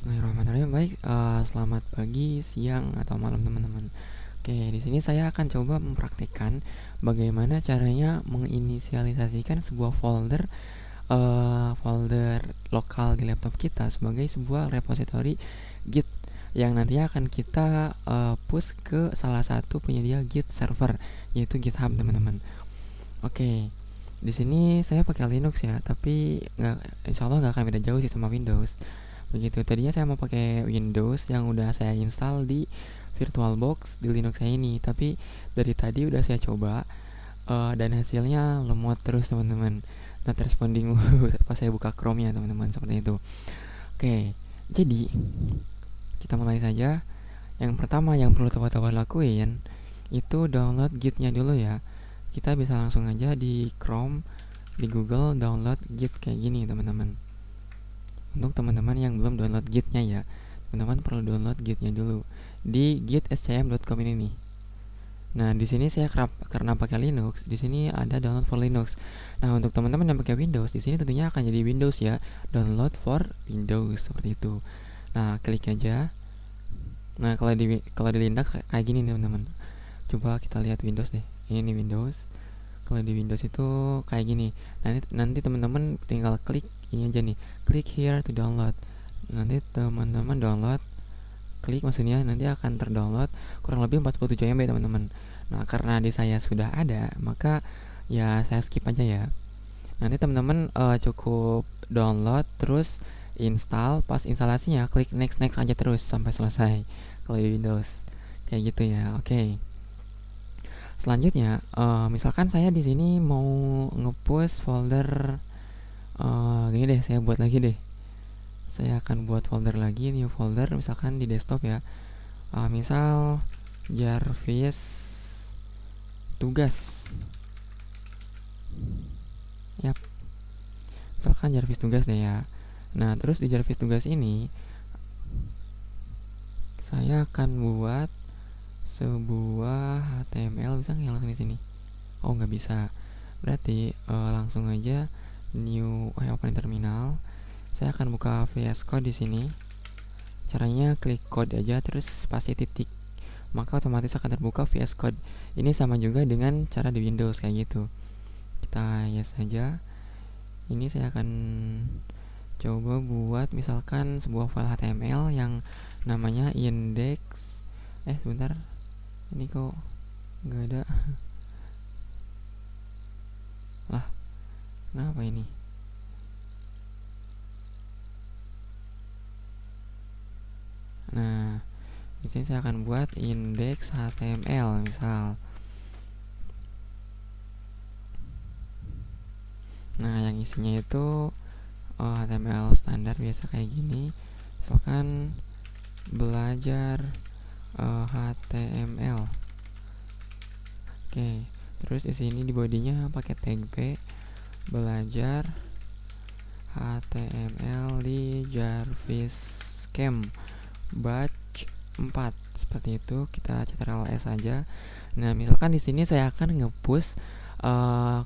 Bismillahirrahmanirrahim. Baik, selamat pagi, siang, atau malam teman-teman. Oke, di sini saya akan coba mempraktikkan bagaimana caranya menginisialisasikan sebuah folder lokal di laptop kita sebagai sebuah repository Git yang nantinya akan kita push ke salah satu penyedia Git server, yaitu GitHub, teman-teman. Oke, di sini saya pakai Linux ya, tapi insya Allah nggak akan beda jauh sih sama Windows. Begitu, tadinya saya mau pakai Windows yang udah saya install di VirtualBox di Linux saya ini, tapi dari tadi udah saya coba dan hasilnya lemot terus, teman-teman. Not responding pas saya buka Chrome-nya, teman-teman, seperti itu. Oke, jadi kita mulai saja. Yang pertama yang perlu teman-teman lakuin itu download Git-nya dulu ya. Kita bisa langsung aja di Chrome, di Google, download Git kayak gini, teman-teman. Untuk teman-teman yang belum download Git-nya ya, teman-teman perlu download Git-nya dulu di gitscm.com ini nih. Nah, di sini saya karena pakai Linux, di sini ada download for Linux. Nah, untuk teman-teman yang pakai Windows, di sini tentunya akan jadi Windows ya, download for Windows seperti itu. Nah, klik aja. Nah, kalau di Linux kayak gini nih, teman-teman. Coba kita lihat Windows deh. Ini nih Windows. Kalau di Windows itu kayak gini. Nanti teman-teman tinggal klik ini aja nih, klik here to download. Nanti teman-teman download, klik maksudnya nanti akan terdownload kurang lebih 47 MB, teman-teman. Nah, karena di saya sudah ada, maka ya saya skip aja ya. Nanti teman-teman cukup download terus install. Pas instalasinya klik next next aja terus sampai selesai kalau di Windows. Kayak gitu ya. Oke. Selanjutnya, misalkan saya di sini mau nge-push folder gini deh, saya buat lagi deh. Saya akan buat folder lagi, new folder, misalkan di desktop ya. Misal Jarvis tugas. Yap, misalkan Jarvis tugas deh ya. Nah, terus di Jarvis tugas ini saya akan buat sebuah HTML. Bisa nggak langsung di sini? Oh, nggak bisa. Berarti langsung aja new open terminal. Saya akan buka VS Code di sini. Caranya klik code aja terus spasi titik. Maka otomatis akan terbuka VS Code. Ini sama juga dengan cara di Windows kayak gitu. Kita yes saja. Ini saya akan coba buat misalkan sebuah file HTML yang namanya index. Sebentar. Ini kok nggak ada. Lah, kenapa ini? Nah, di sini saya akan buat index HTML misal. Nah, yang isinya itu HTML standar biasa kayak gini. Misalkan belajar HTML. Oke, terus di sini di bodinya pakai tag P, belajar HTML di Jarvis Camp batch 4 seperti itu. Kita Ctrl S saja. Nah, misalkan di sini saya akan nge-push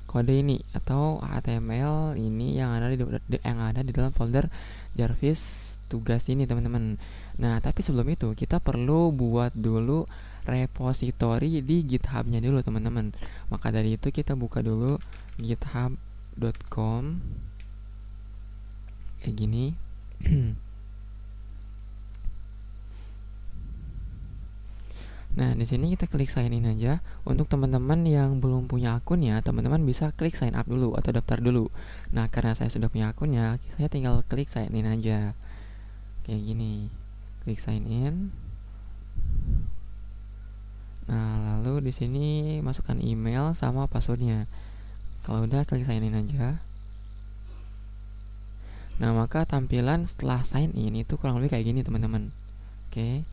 kode ini atau HTML ini yang ada di dalam folder Jarvis tugas ini, teman-teman. Nah, tapi sebelum itu kita perlu buat dulu repository di GitHub-nya dulu, teman-teman. Maka dari itu kita buka dulu github.com kayak gini. Nah, di sini kita klik sign in aja. Untuk teman-teman yang belum punya akun ya, teman-teman bisa klik sign up dulu atau daftar dulu. Nah, karena saya sudah punya akunnya, saya tinggal klik sign in aja. Kayak gini. Klik sign in. Nah, lalu di sini masukkan email sama passwordnya. Kalau udah, klik sign in aja. Nah, maka tampilan setelah sign in itu kurang lebih kayak gini, teman-teman. Oke.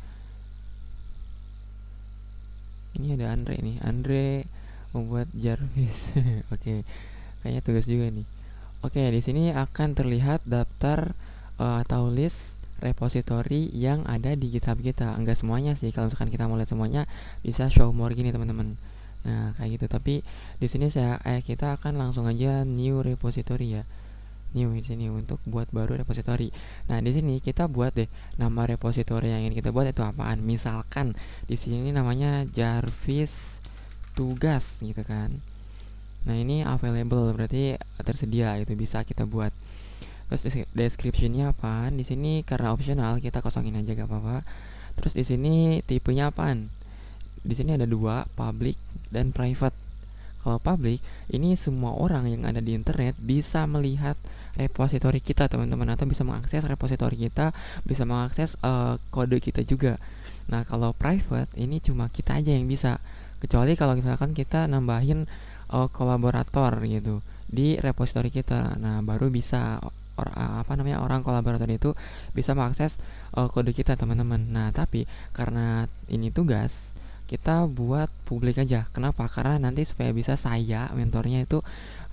Ini ada Andre nih, Andre membuat Jarvis. Oke, kayaknya tugas juga nih. Oke, di sini akan terlihat daftar atau list repository yang ada di GitHub kita. Enggak semuanya sih, kalau misalkan kita mau lihat semuanya bisa show more gini, teman-teman. Nah, kayak gitu. Tapi di sini kita akan langsung aja new repository ya. new di sini untuk buat baru repository. Nah, di sini kita buat deh nama repository yang ingin kita buat itu apaan. Misalkan di sini namanya Jarvis tugas gitu kan. Nah, ini available berarti tersedia, itu bisa kita buat. Terus description-nya apaan? Di sini karena optional kita kosongin aja gak apa-apa. Terus di sini tipenya apaan? Di sini ada dua, public dan private. Kalau public, ini semua orang yang ada di internet bisa melihat repository kita, teman-teman, atau bisa mengakses repository kita, bisa mengakses kode kita juga. Nah, kalau private ini cuma kita aja yang bisa. Kecuali kalau misalkan kita nambahin kolaborator gitu di repository kita. Nah, baru bisa orang kolaborator itu bisa mengakses kode kita, teman-teman. Nah, tapi karena ini tugas, kita buat publik aja. Kenapa? Karena nanti supaya bisa saya mentornya itu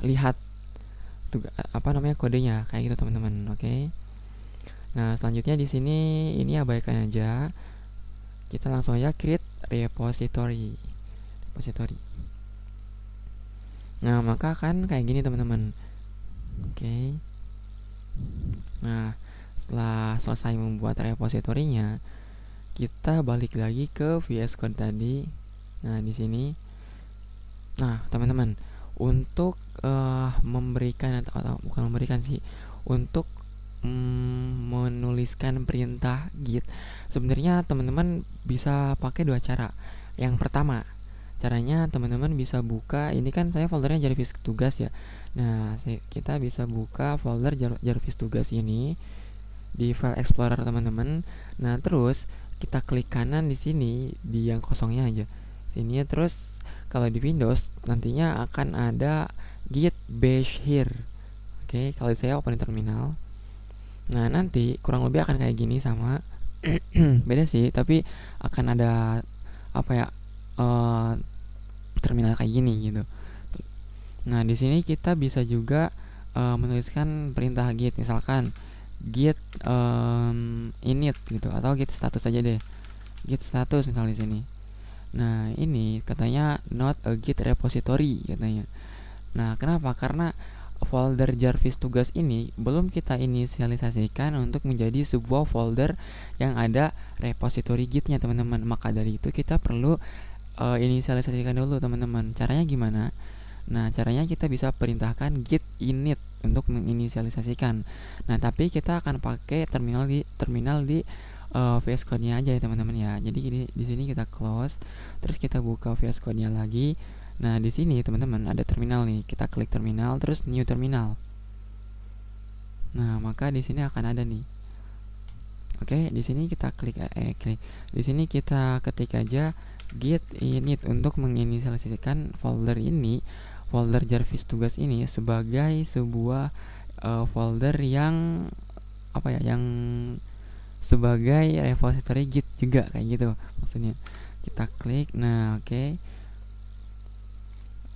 lihat kodenya kayak gitu, teman-teman. Oke. Nah, selanjutnya di sini ini abaikan aja. Kita langsung aja create repository. Nah, maka kan kayak gini, teman-teman. Oke. Nah, setelah selesai membuat repositorinya, kita balik lagi ke VS Code tadi. Nah, di sini. Nah, teman-teman, untuk memberikan atau bukan memberikan sih, untuk menuliskan perintah git, sebenarnya teman-teman bisa pakai dua cara. Yang pertama, caranya teman-teman bisa buka, ini kan saya foldernya Jarvis tugas ya. Nah, kita bisa buka folder Jarvis tugas ini di file explorer, teman-teman. Nah, terus kita klik kanan di sini di yang kosongnya aja. Sini ya, terus kalau di Windows nantinya akan ada git bash here. Oke, kalau saya open terminal. Nah, nanti kurang lebih akan kayak gini sama beda sih, tapi akan ada terminal kayak gini gitu. Nah, di sini kita bisa juga menuliskan perintah git, misalkan git init gitu, atau git status aja deh. Git status misalnya di sini. Nah, ini katanya not a git repository katanya. Nah, kenapa? Karena folder Jarvis tugas ini belum kita inisialisasikan untuk menjadi sebuah folder yang ada repository gitnya, teman-teman. Maka dari itu kita perlu inisialisasikan dulu, teman-teman. Caranya gimana? Nah, caranya kita bisa perintahkan git init untuk menginisialisasikan. Nah, tapi kita akan pakai terminal di VS Code-nya aja ya, teman-teman ya. Jadi di sini kita close, terus kita buka VS Code-nya lagi. Nah, di sini teman-teman ada terminal nih. Kita klik terminal, terus new terminal. Nah, maka di sini akan ada nih. Oke, di sini kita klik. Di sini kita ketik aja git init untuk menginisialisasikan folder ini, folder Jarvis tugas ini sebagai sebuah folder yang yang sebagai repository git juga, kayak gitu maksudnya. Kita klik. Nah, oke.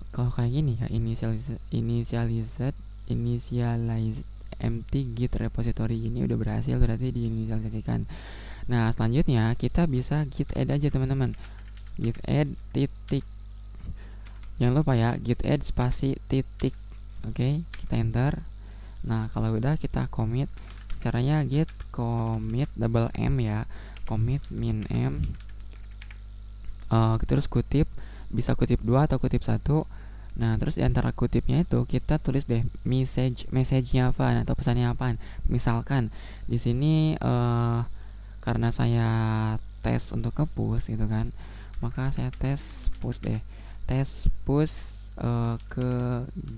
Kalau kayak gini ya, initialize empty git repository ini udah berhasil, berarti diinisialisasikan. Nah, selanjutnya kita bisa git add aja, teman-teman. Git add titik, jangan lupa ya, git add spasi titik. Oke, kita enter. Nah, kalau udah kita commit. Caranya git commit double m ya, commit min m, terus kutip, bisa kutip 2 atau kutip 1. Nah, terus di antara kutipnya itu kita tulis deh message-nya apa atau pesannya apaan. Misalkan di sini karena saya tes untuk nge-push gitu kan, maka saya tes push ke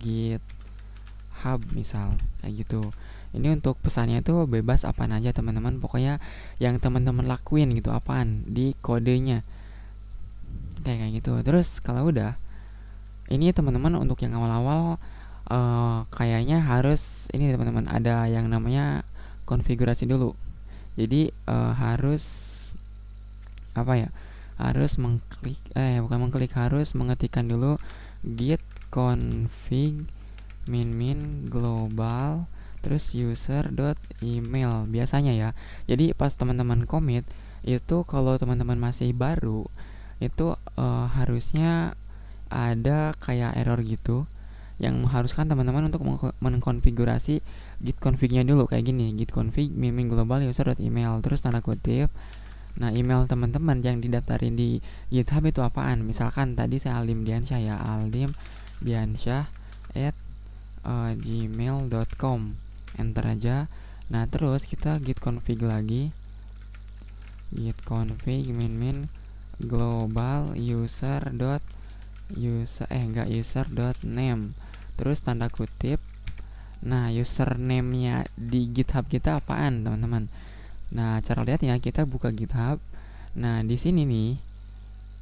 GitHub misal, kayak gitu. Ini untuk pesannya itu bebas apaan aja, teman-teman. Pokoknya yang teman-teman lakuin gitu apaan di kodenya, kayak gitu. Terus kalau udah ini, teman-teman, untuk yang awal-awal kayaknya harus ini, teman-teman, ada yang namanya konfigurasi dulu. Jadi harus harus harus mengetikkan dulu git config min global terus user.email biasanya ya. Jadi pas teman-teman commit itu, kalau teman-teman masih baru itu harusnya ada kayak error gitu, yang mengharuskan teman-teman untuk mengkonfigurasi git config-nya dulu kayak gini, git config miming global user.email terus tanda kutip. Nah, email teman-teman yang didaftarin di GitHub itu apaan? Misalkan tadi saya Aldim Diansyah ya, Aldim Diansyah at gmail.com, enter aja. Nah, terus kita git config lagi, git config min global user.name terus tanda kutip. Nah, username-nya di GitHub kita apaan, teman-teman? Nah, cara lihatnya kita buka GitHub. Nah, di sini nih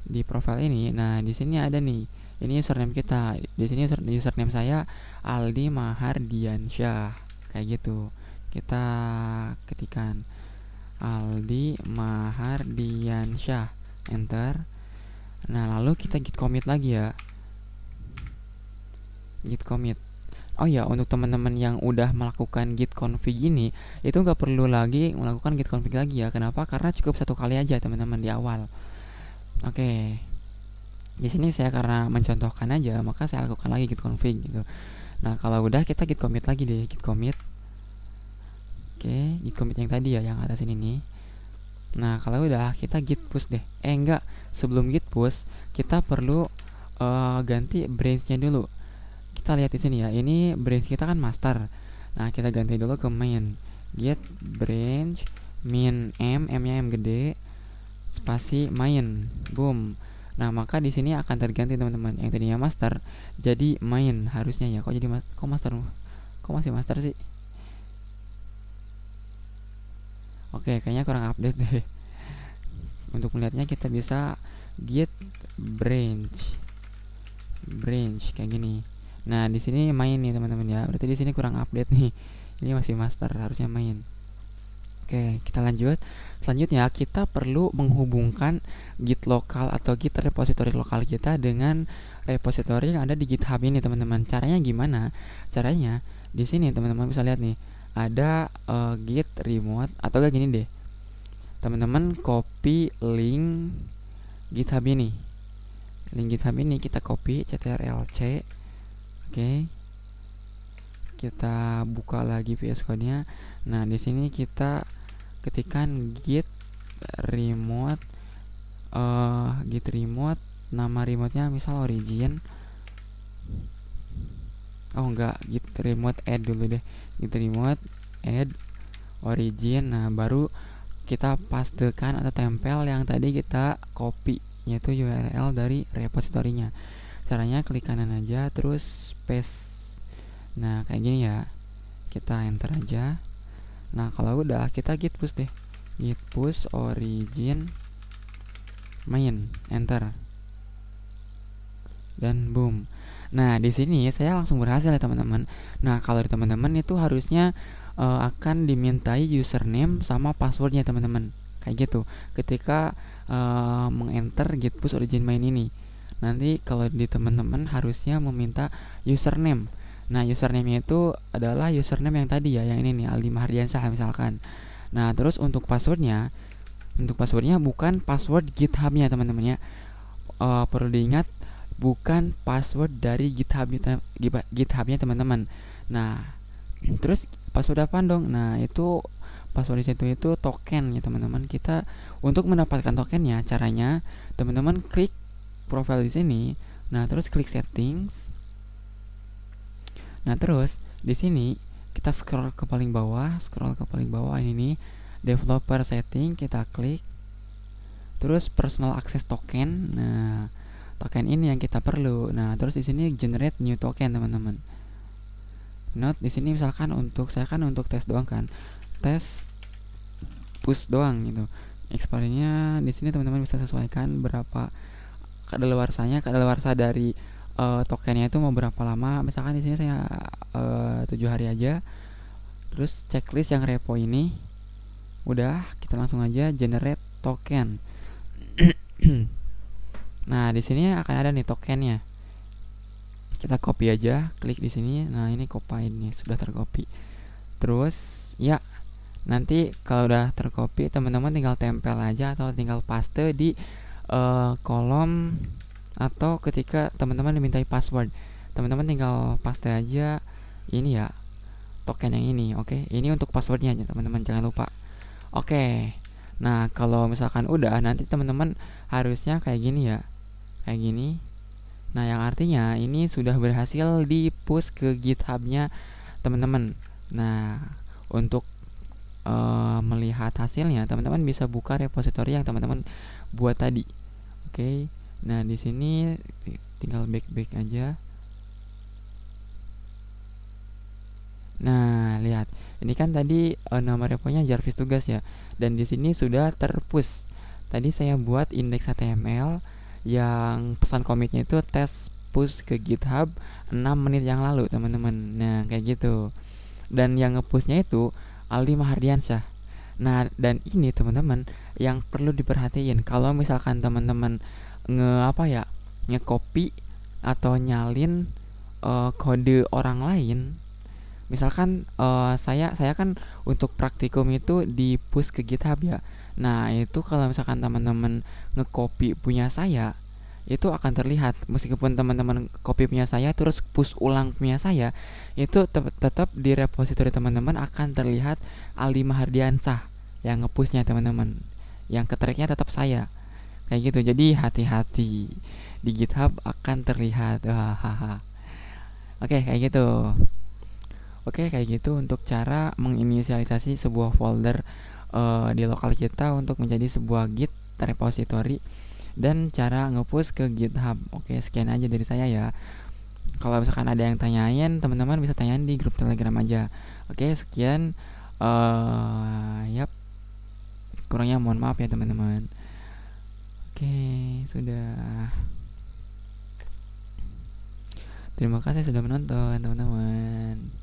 di profile ini, nah di sini ada nih. Ini username kita. Di sini username saya Aldi Mahardiansyah. Kayak gitu. Kita ketikkan Aldi Mahardiansyah, enter. Nah, lalu kita git commit lagi ya. Git commit. Oh ya, untuk teman-teman yang udah melakukan git config ini, itu nggak perlu lagi melakukan git config lagi ya. Kenapa? Karena cukup satu kali aja teman-teman di awal. Oke. Di sini saya karena mencontohkan aja, maka saya lakukan lagi git config gitu. Nah, kalau udah kita git commit lagi deh, git commit. Oke, git commit yang tadi ya, yang atas ini nih. Nah, kalau udah kita git push deh. Enggak, sebelum git push kita perlu ganti branch-nya dulu. Kita lihat di sini ya, ini branch kita kan master. Nah, kita ganti dulu ke main. Git branch min m-nya m gede spasi main. Boom. Nah, maka di sini akan terganti teman-teman. Yang tadinya master jadi main harusnya ya. Kok jadi kok master? Kok masih master sih? Oke, kayaknya kurang update deh. Untuk melihatnya kita bisa git branch kayak gini. Nah, di sini main nih teman-teman ya. Berarti di sini kurang update nih. Ini masih master, harusnya main. Oke, kita lanjut. Selanjutnya kita perlu menghubungkan git lokal atau git repository lokal kita dengan repository yang ada di GitHub ini, teman-teman. Caranya gimana? Caranya di sini teman-teman bisa lihat nih. Ada git remote atau kayak gini deh. Teman-teman copy link GitHub ini. Link GitHub ini kita copy ctrl-c. Oke. Kita buka lagi VS Code-nya. Nah, di sini kita ketikkan git remote nama remote-nya misal origin. Oh enggak, git remote add dulu deh. Git remote add origin. Nah, baru kita pastekan atau tempel yang tadi kita copy, yaitu URL dari repositorinya. Caranya klik kanan aja terus paste. Nah, kayak gini ya. Kita enter aja. Nah, kalau udah kita git push deh. Git push origin main, enter. Dan boom. Nah, di sini saya langsung berhasil ya teman-teman. Nah, kalau di teman-teman itu harusnya akan dimintai username sama passwordnya teman-teman. Kayak gitu. Ketika mengenter git push origin main ini. Nanti kalau di teman-teman harusnya meminta username. Nah, username itu adalah username yang tadi ya, yang ini nih, Aldi Mahardiansyah misalkan. Nah, terus untuk passwordnya bukan password GitHub-nya teman-teman ya. Perlu diingat, bukan password dari GitHub-nya teman-teman. Nah, terus password apa dong? Nah, itu password di situ itu token ya teman-teman. Kita untuk mendapatkan tokennya, caranya teman-teman klik profile di sini. Nah, terus klik settings. Nah, terus di sini kita scroll ke paling bawah ini nih, developer setting, kita klik. Terus personal access token. Nah, token ini yang kita perlu. Nah, terus di sini generate new token, teman-teman. Note di sini misalkan untuk saya kan untuk tes doang kan. Tes push doang gitu. Expiry-nya di sini teman-teman bisa sesuaikan berapa kadaluarsa dari tokennya itu mau berapa lama. Misalkan di sini saya 7 hari aja. Terus checklist yang repo ini udah, kita langsung aja generate token. Nah, di sini akan ada nih tokennya. Kita copy aja, klik di sini. Nah, ini copy nih, sudah tercopy. Terus ya, nanti kalau udah tercopy, teman-teman tinggal tempel aja atau tinggal paste di kolom, atau ketika teman-teman dimintai password, teman-teman tinggal paste aja ini ya, token yang ini. Oke, ini untuk passwordnya aja teman-teman, jangan lupa. Oke, nah kalau misalkan udah, nanti teman-teman harusnya kayak gini ya, kayak gini. Nah, yang artinya ini sudah berhasil di push ke GitHub-nya teman-teman. Nah, untuk melihat hasilnya, teman-teman bisa buka repository yang teman-teman buat tadi. Oke. Nah, di sini tinggal back aja. Nah, lihat. Ini kan tadi nama reponya Jarvis tugas ya. Dan di sini sudah terpush. Tadi saya buat index HTML yang pesan commit-nya itu test push ke GitHub 6 menit yang lalu, teman-teman. Nah, kayak gitu. Dan yang nge-push-nya itu Aldi Mahardiansyah. Nah, dan ini teman-teman yang perlu diperhatiin, kalau misalkan teman-teman nge-copy atau nyalin kode orang lain. Misalkan saya kan untuk praktikum itu di push ke GitHub ya. Nah, itu kalau misalkan teman-teman nge-copy punya saya, itu akan terlihat meskipun teman-teman copy punya saya terus push ulang punya saya, itu tetap di repository teman-teman akan terlihat Aldi Mahardiansyah yang nge-pushnya teman-teman. Yang ke-tracknya tetap saya. Kayak gitu. Jadi hati-hati. Di GitHub akan terlihat. Hahaha. Oke, kayak gitu. Oke, kayak gitu untuk cara menginisialisasi sebuah folder di lokal kita untuk menjadi sebuah Git repository dan cara nge-push ke GitHub. Oke, sekian aja dari saya ya. Kalau misalkan ada yang tanyain, teman-teman bisa tanyain di grup Telegram aja. Oke, sekian. Yap. Kurangnya mohon maaf ya teman-teman. Oke, sudah. Terima kasih sudah menonton teman-teman.